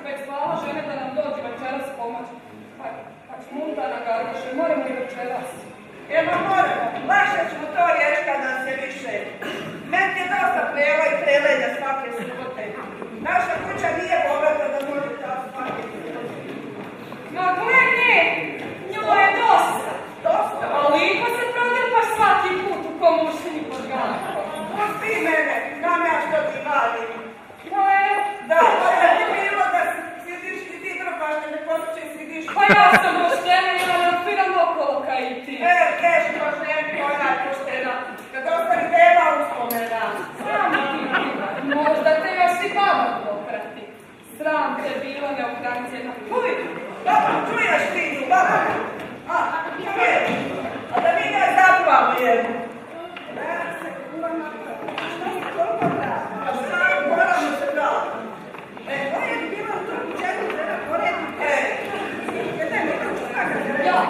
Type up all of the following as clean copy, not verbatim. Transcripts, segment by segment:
već slala žene da nam dođe večeras pomoć. Pa čmuntana Gardoše, moramo i večeras. Evo moramo, lakše ćemo to rijeći kad nas je više. Meni je dosta prijeva i prelenja svake subote. Naša kuća nije bogata da može ta svake subote. Ma gledaj, njoj je dosta. Dosta? A liko se prodrpaš svaki put u komušini pod gankom. Pusti mene, znam ja što ti valim. No evo. Da, pa je ti bilo da sjediš i ti drpaš, da ne potiče i sjediš. Pa ja sam poštena i ja ne otpiram okolo kaj i ti. Keš pošteni, ona je poštena. Kad ostane beba uspomena. Sram ti bila, možda te još i baba pokrati. Sram te bilo neokranjena. Čuj, baba, čuješ ti nju, baba? A, čuješ? A da mi ga zaplavamo jednu. Da se kurama, šta je koliko brata? A šta moramo se brati? To je bilo u tom čemu treba porediti. Gdje mi to čukaka se reći? Ja,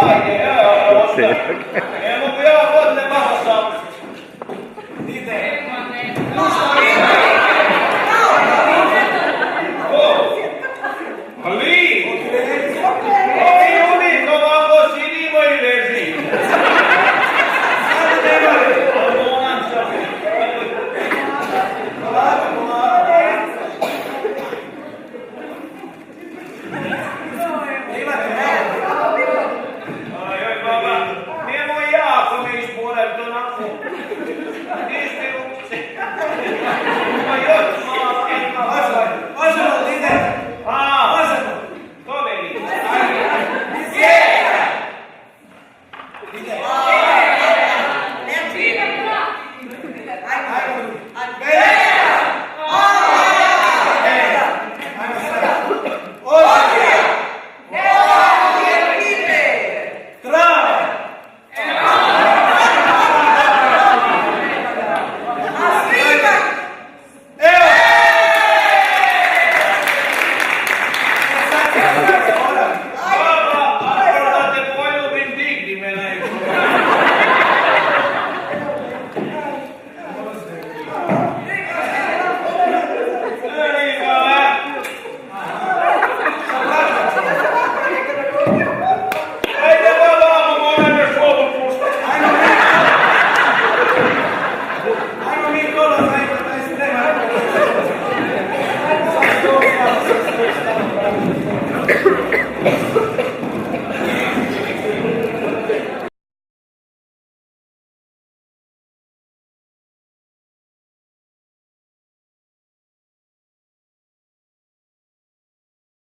Ajde, evo,